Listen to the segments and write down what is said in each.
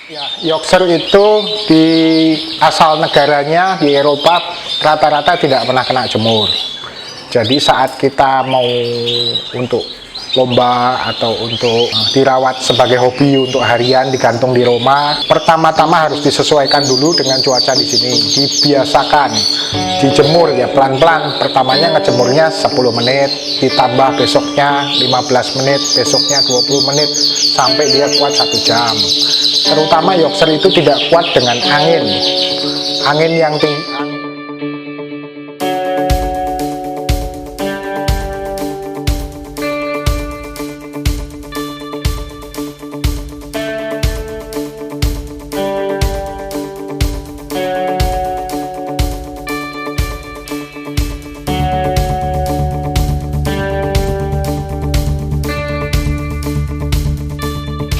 Ya, Yorkshire itu di asal negaranya di Eropa rata-rata tidak pernah kena jemur. Jadi saat kita mau untuk lomba atau untuk dirawat sebagai hobi untuk harian digantung di rumah, pertama-tama harus disesuaikan dulu dengan cuaca di sini, dibiasakan dijemur ya pelan-pelan. Pertamanya ngejemurnya 10 menit, ditambah besoknya 15 menit, besoknya 20 menit sampai dia kuat 1 jam. Terutama Yorkshire itu tidak kuat dengan angin yang tinggi.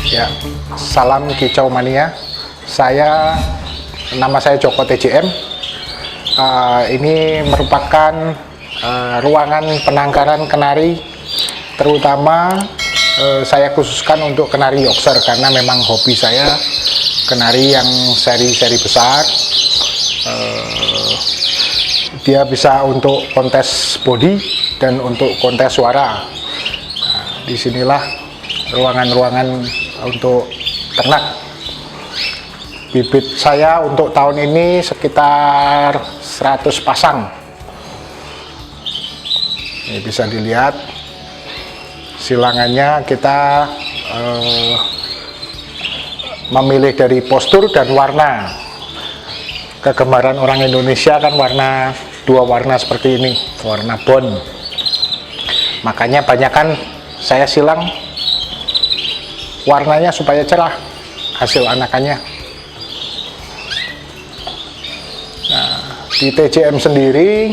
Ya, salam kicau mania. Nama saya Joko TJM. Ini merupakan ruangan penangkaran kenari, terutama saya khususkan untuk kenari Yorkshire karena memang hobi saya kenari yang seri-seri besar. Dia bisa untuk kontes body dan untuk kontes suara. Disinilah ruangan-ruangan untuk ternak. Bibit saya untuk tahun ini sekitar 100 pasang. Ini bisa dilihat silangannya. Kita memilih dari postur dan warna. Kegemaran orang Indonesia kan dua warna seperti ini, warna bone. Makanya banyakan saya silang warnanya supaya cerah hasil anakannya. Nah, di TJM sendiri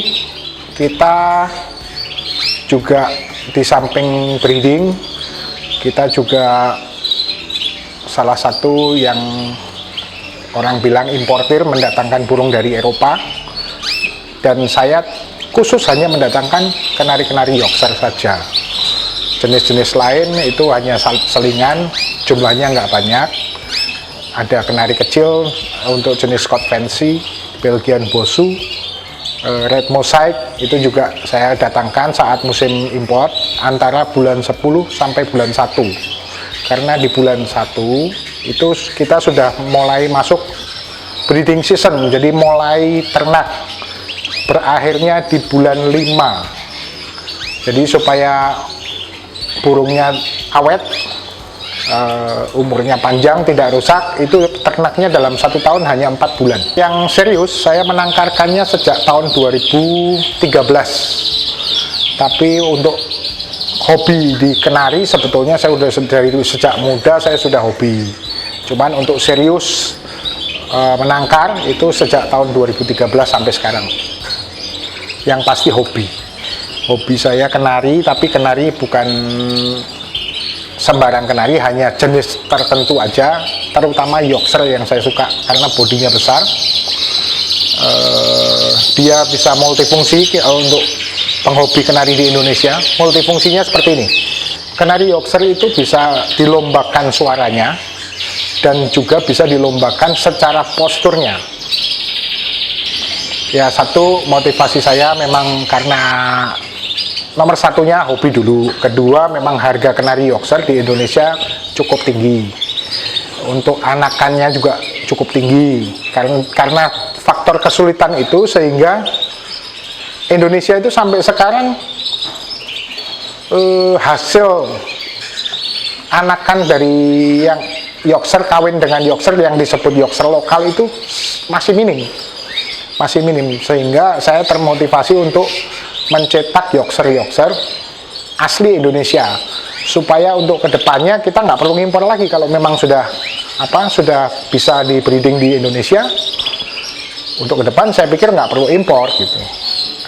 kita juga di samping breeding, kita juga salah satu yang orang bilang importir, mendatangkan burung dari Eropa, dan saya khusus hanya mendatangkan kenari-kenari Yorkshire saja. Jenis-jenis lain itu hanya selingan, jumlahnya nggak banyak. Ada kenari kecil untuk jenis Scott Fancy, Belgian Bosu, Red Mosaic, itu juga saya datangkan saat musim import antara bulan 10 sampai bulan 1. Karena di bulan 1 itu kita sudah mulai masuk breeding season, jadi mulai ternak. Berakhirnya di bulan 5. Jadi supaya burungnya awet, umurnya panjang, tidak rusak, itu ternaknya dalam 1 tahun hanya 4 bulan. Yang serius saya menangkarkannya sejak tahun 2013. Tapi untuk hobi di kenari sebetulnya saya sudah dari sejak muda saya sudah hobi. Cuman untuk serius menangkar itu sejak tahun 2013 sampai sekarang. Yang pasti hobi. Hobi saya kenari, tapi kenari bukan sembarang kenari, hanya jenis tertentu aja, terutama Yorkshire yang saya suka karena bodinya besar. Dia bisa multifungsi untuk penghobi kenari di Indonesia. Multifungsinya seperti ini. Kenari Yorkshire itu bisa dilombakan suaranya dan juga bisa dilombakan secara posturnya. Ya, satu motivasi saya memang karena nomor satunya hobi dulu, kedua memang harga kenari Yorkshire di Indonesia cukup tinggi, untuk anakannya juga cukup tinggi, karena faktor kesulitan itu sehingga Indonesia itu sampai sekarang hasil anakan dari yang Yorkshire kawin dengan Yorkshire yang disebut Yorkshire lokal itu masih minim, sehingga saya termotivasi untuk mencetak Yorkshire asli Indonesia, supaya untuk kedepannya kita nggak perlu ngimpor lagi. Kalau memang sudah bisa di breeding di Indonesia, untuk ke depan saya pikir nggak perlu impor gitu.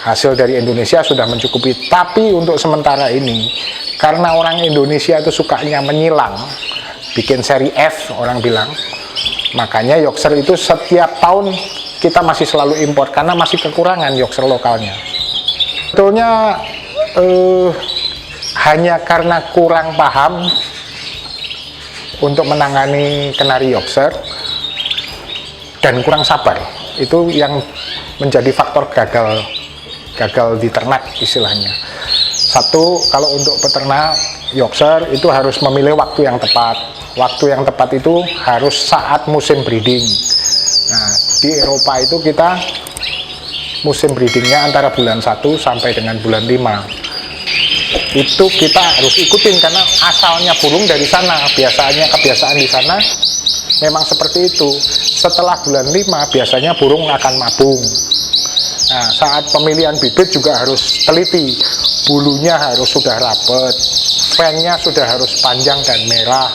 Hasil dari Indonesia sudah mencukupi. Tapi untuk sementara ini, karena orang Indonesia itu sukanya menyilang, bikin seri F orang bilang, makanya Yorkshire itu setiap tahun kita masih selalu impor karena masih kekurangan Yorkshire lokalnya. Sebetulnya hanya karena kurang paham untuk menangani Canary Yorkshire dan kurang sabar. Itu yang menjadi faktor gagal di ternak istilahnya. Satu, kalau untuk peternak Yorkshire itu harus memilih waktu yang tepat. Waktu yang tepat itu harus saat musim breeding. Nah, di Eropa itu kita musim breedingnya antara bulan 1 sampai dengan bulan 5. Itu kita harus ikutin karena asalnya burung dari sana. Kebiasaan di sana memang seperti itu. Setelah bulan 5 biasanya burung akan mabung. Nah, saat pemilihan bibit juga harus teliti. Bulunya harus sudah rapet, fannya sudah harus panjang dan merah,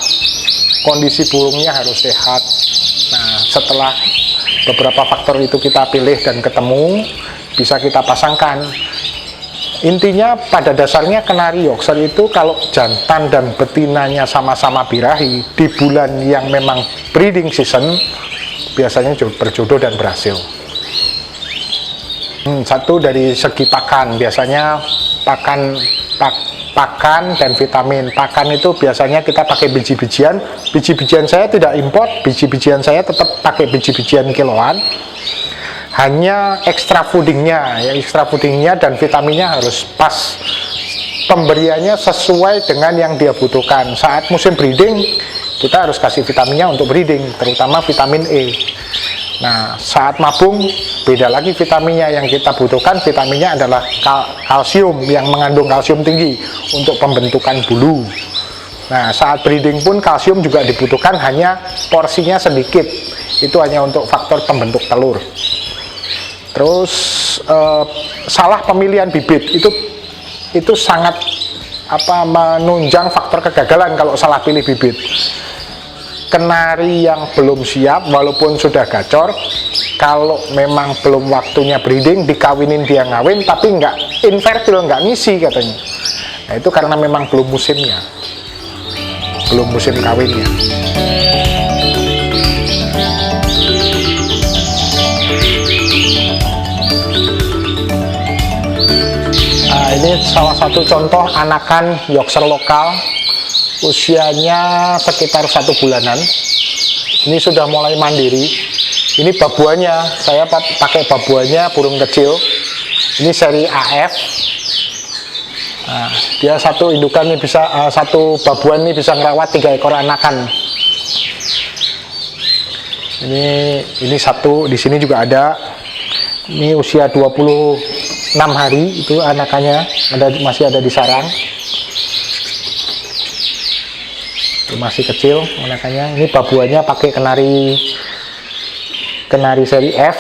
kondisi burungnya harus sehat. Nah, setelah beberapa faktor itu kita pilih dan ketemu, bisa kita pasangkan. Intinya pada dasarnya Canary Yorkshire itu kalau jantan dan betinanya sama-sama birahi di bulan yang memang breeding season, biasanya berjodoh dan berhasil. Satu dari segi pakan, biasanya pakan dan vitamin. Pakan itu biasanya kita pakai biji-bijian. Biji-bijian saya tidak import, biji-bijian saya tetap pakai biji-bijian kiloan. Hanya extra foodingnya dan vitaminnya harus pas. Pemberiannya sesuai dengan yang dia butuhkan. Saat musim breeding, kita harus kasih vitaminnya untuk breeding, terutama vitamin E. Nah, saat mabung, beda lagi vitaminnya. Yang kita butuhkan vitaminnya adalah kalsium, yang mengandung kalsium tinggi untuk pembentukan bulu. Nah, saat breeding pun kalsium juga dibutuhkan, hanya porsinya sedikit. Itu hanya untuk faktor pembentuk telur. Terus salah pemilihan bibit itu sangat menunjang faktor kegagalan kalau salah pilih bibit. Kenari yang belum siap walaupun sudah gacor, kalau memang belum waktunya breeding, dikawinin dia ngawin tapi nggak infertil, nggak ngisi katanya. Nah, itu karena memang belum musimnya, belum musim kawinnya. Nah, ini salah satu contoh anakan Yorkshire lokal. Usianya sekitar 1 bulanan. Ini sudah mulai mandiri. Ini babuannya, saya pakai babuannya burung kecil. Ini seri AF. Nah, dia satu indukan ini bisa satu babuan ini bisa ngerawat 3 ekor anakan. Ini satu, di sini juga ada. Ini usia 26 hari itu anakannya, masih ada di sarang. Masih kecil anakannya. Ini babuannya pakai kenari seri F,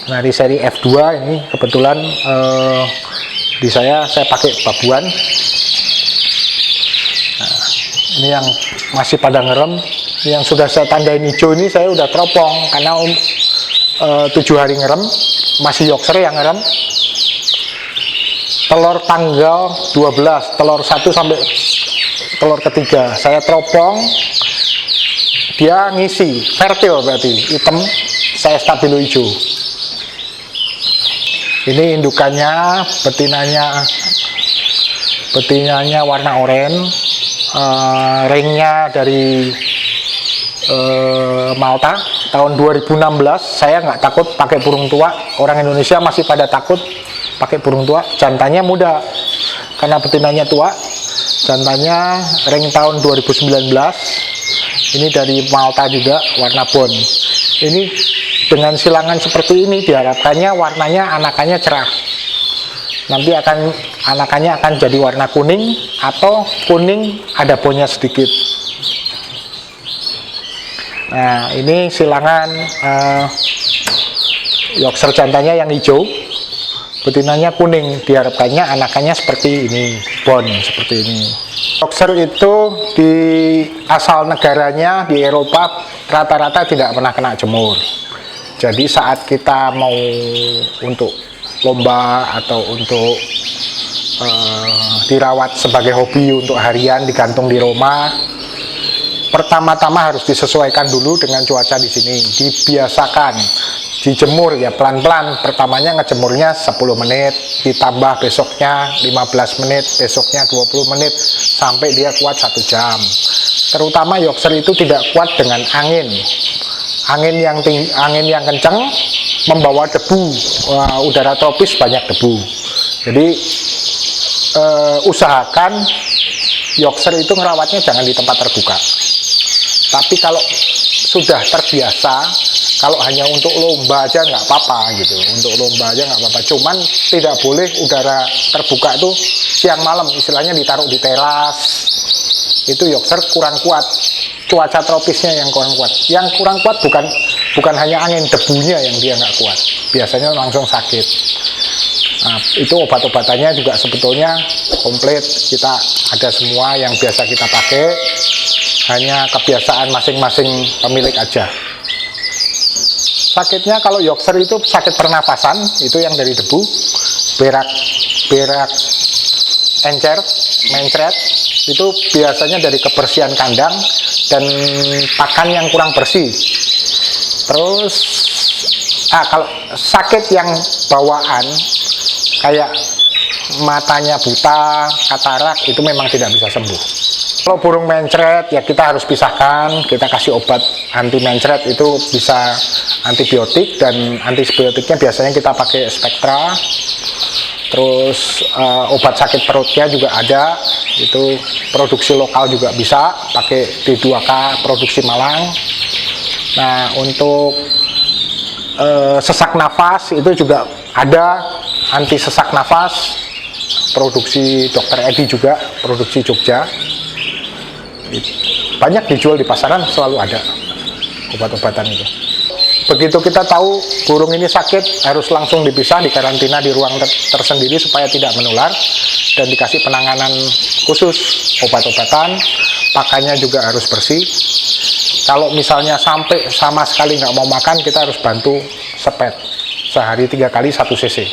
kenari seri F2. Ini kebetulan di saya pakai babuan. Nah, ini yang masih pada ngerem. Yang sudah saya tandain hijau ini saya udah teropong karena 7 hari ngerem, masih Yorkshire yang ngerem. Telur tanggal 12, telur 1 sampai telur ketiga saya teropong, dia ngisi, fertil berarti, hitam, saya stabilo hijau. Ini indukannya, betinanya warna oranye, ringnya dari Malta tahun 2016. Saya nggak takut pakai burung tua, orang Indonesia masih pada takut pakai burung tua. Jantannya muda karena betinanya tua. Jantannya ring tahun 2019. Ini dari Malta juga, warna bon. Ini dengan silangan seperti ini diharapkannya warnanya anakannya cerah. Nanti anakannya akan jadi warna kuning atau kuning ada bonnya sedikit. Nah, ini silangan Yorkshire jantannya yang hijau, betinanya kuning. Diharapkannya anakannya seperti ini, bon seperti ini. Yorkshire itu di asal negaranya di Eropa rata-rata tidak pernah kena jemur. Jadi saat kita mau untuk lomba atau untuk dirawat sebagai hobi untuk harian digantung di rumah, pertama-tama harus disesuaikan dulu dengan cuaca di sini, dibiasakan. dijemur ya pelan-pelan. Pertamanya ngejemurnya 10 menit, ditambah besoknya 15 menit, besoknya 20 menit, sampai dia kuat 1 jam. Terutama Yorkshire itu tidak kuat dengan angin. Angin yang kencang membawa debu. Udara tropis banyak debu. Jadi usahakan Yorkshire itu ngerawatnya jangan di tempat terbuka. Tapi kalau sudah terbiasa, kalau hanya untuk lomba aja nggak apa-apa gitu, untuk lomba aja nggak apa-apa. Cuman tidak boleh udara terbuka itu siang malam, istilahnya ditaruh di teras. Itu Yorkshire kurang kuat, cuaca tropisnya yang kurang kuat. Yang kurang kuat bukan hanya angin, debunya yang dia nggak kuat. Biasanya langsung sakit. Nah, itu obat-obatannya juga sebetulnya komplit, kita ada semua yang biasa kita pakai, hanya kebiasaan masing-masing pemilik aja. Sakitnya kalau Yorkshire itu sakit pernafasan, itu yang dari debu, berak encer, mencret, itu biasanya dari kebersihan kandang dan pakan yang kurang bersih. Terus kalau sakit yang bawaan kayak matanya buta, katarak, itu memang tidak bisa sembuh. Kalau burung mencret ya kita harus pisahkan, kita kasih obat anti mencret, itu bisa antibiotik, dan antibiotiknya biasanya kita pakai Spectra. Terus obat sakit perutnya juga ada, itu produksi lokal juga bisa, pakai D2K produksi Malang. Nah, untuk sesak nafas itu juga ada anti sesak nafas, produksi Dokter Edi juga, produksi Jogja. Banyak dijual di pasaran, selalu ada obat-obatan itu. Begitu kita tahu burung ini sakit, harus langsung dipisah, dikarantina di ruang tersendiri supaya tidak menular, dan dikasih penanganan khusus, obat-obatan, pakannya juga harus bersih. Kalau misalnya sampai sama sekali nggak mau makan, kita harus bantu sepet sehari 3 kali 1 cc.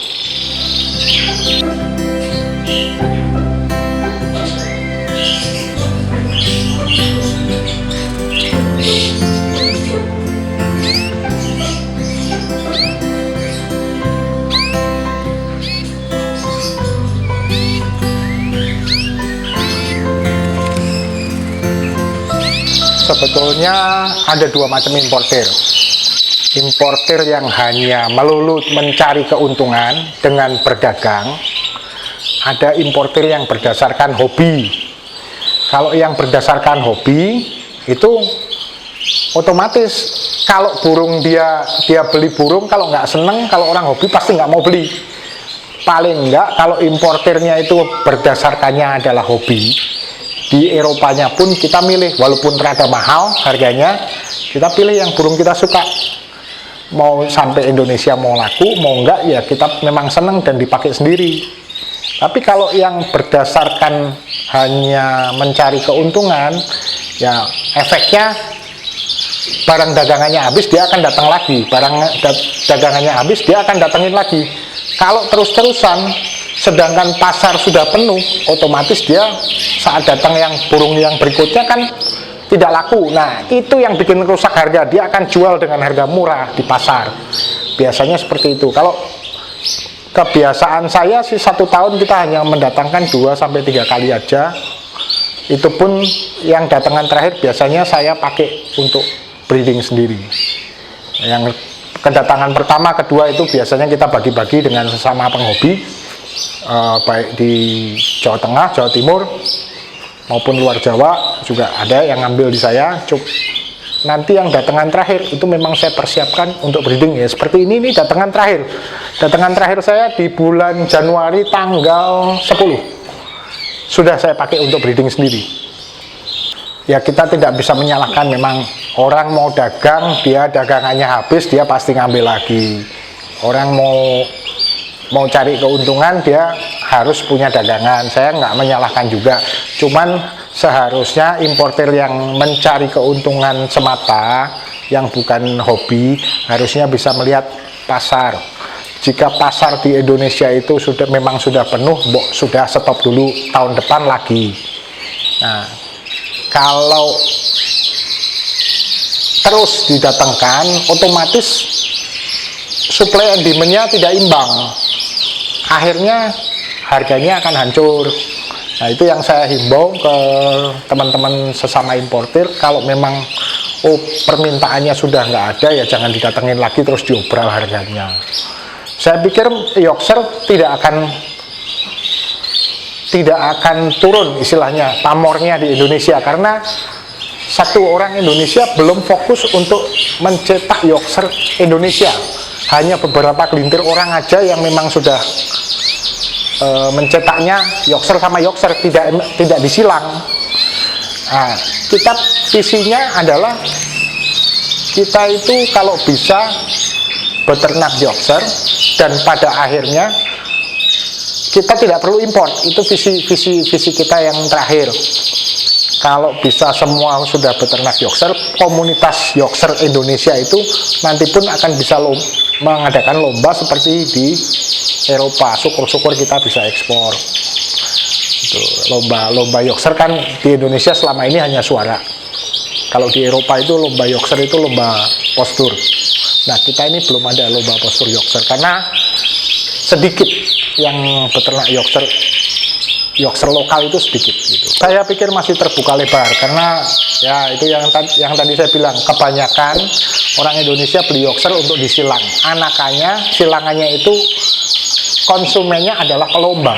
Sebetulnya ada 2 macam importer. Importer yang hanya melulu mencari keuntungan dengan berdagang, ada importer yang berdasarkan hobi. Kalau yang berdasarkan hobi itu otomatis kalau burung dia beli burung, kalau nggak seneng, kalau orang hobi pasti nggak mau beli. Paling nggak kalau importernya itu berdasarkannya adalah hobi, di Eropanya pun kita milih, walaupun rada mahal harganya, kita pilih yang burung kita suka. Mau sampai Indonesia mau laku, mau enggak ya kita memang seneng dan dipakai sendiri. Tapi kalau yang berdasarkan hanya mencari keuntungan, ya efeknya barang dagangannya habis dia akan datang lagi, barang dagangannya habis dia akan datangin lagi. Kalau terus-terusan sedangkan pasar sudah penuh, otomatis dia saat datang yang burung yang berikutnya kan tidak laku. Nah, itu yang bikin rusak harga. Dia akan jual dengan harga murah di pasar. Biasanya seperti itu. Kalau kebiasaan saya sih 1 tahun kita hanya mendatangkan 2-3 kali aja. Itu pun yang datangan terakhir biasanya saya pakai untuk breeding sendiri. Yang kedatangan pertama, kedua itu biasanya kita bagi-bagi dengan sesama penghobi, baik di Jawa Tengah, Jawa Timur, maupun luar Jawa juga ada yang ngambil di saya. Nanti yang datangan terakhir itu memang saya persiapkan untuk breeding ya. Seperti ini datangan terakhir. Datangan terakhir saya di bulan Januari tanggal 10. Sudah saya pakai untuk breeding sendiri. Ya kita tidak bisa menyalahkan, memang orang mau dagang, dia dagangannya habis, dia pasti ngambil lagi. Orang mau cari keuntungan, dia harus punya dagangan. Saya nggak menyalahkan juga, cuman seharusnya importer yang mencari keuntungan semata, yang bukan hobi, harusnya bisa melihat pasar. Jika pasar di Indonesia itu memang sudah penuh, sudah stop dulu, tahun depan lagi. Nah, kalau terus didatangkan, otomatis supply and demand-nya tidak imbang, akhirnya harganya akan hancur. Nah, itu yang saya himbau ke teman-teman sesama importir, kalau memang permintaannya sudah nggak ada, ya jangan didatengin lagi terus diobral harganya. Saya pikir Yorkshire tidak akan turun istilahnya pamornya di Indonesia, karena satu orang Indonesia belum fokus untuk mencetak Yorkshire Indonesia. Hanya beberapa gelintir orang aja yang memang sudah mencetaknya Yorkshire sama Yorkshire, tidak disilang. Nah, kita visinya adalah kita itu kalau bisa beternak Yorkshire dan pada akhirnya kita tidak perlu impor. Itu visi kita yang terakhir. Kalau bisa semua sudah beternak Yorkshire, komunitas Yorkshire Indonesia itu nanti pun akan bisa mengadakan lomba seperti di Eropa. Syukur-syukur kita bisa ekspor. Itu, lomba Yorkshire kan di Indonesia selama ini hanya suara. Kalau di Eropa itu lomba Yorkshire itu lomba postur. Nah, kita ini belum ada lomba postur Yorkshire karena sedikit yang beternak Yorkshire lokal itu sedikit gitu. Saya pikir masih terbuka lebar karena ya itu yang tadi saya bilang, kebanyakan orang Indonesia beli Yorkshire untuk disilang. Silangannya itu konsumennya adalah pelomba.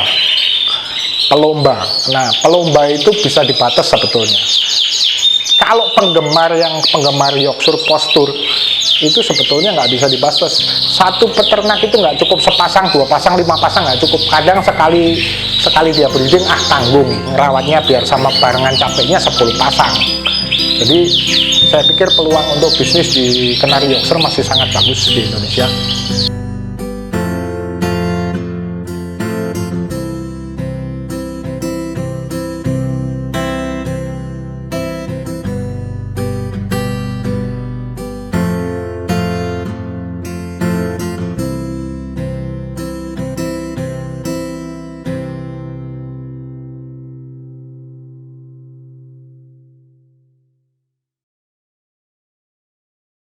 Nah, pelomba itu bisa dibatas sebetulnya. Kalau penggemar Yorkshire postur itu sebetulnya nggak bisa dibatas. Satu peternak itu nggak cukup sepasang, 2 pasang, 5 pasang nggak cukup. Kadang sekali dia breeding tanggung ngerawatnya biar sama barengan capeknya 10 pasang. Jadi saya pikir peluang untuk bisnis di Kenari Yorkshire masih sangat bagus di Indonesia.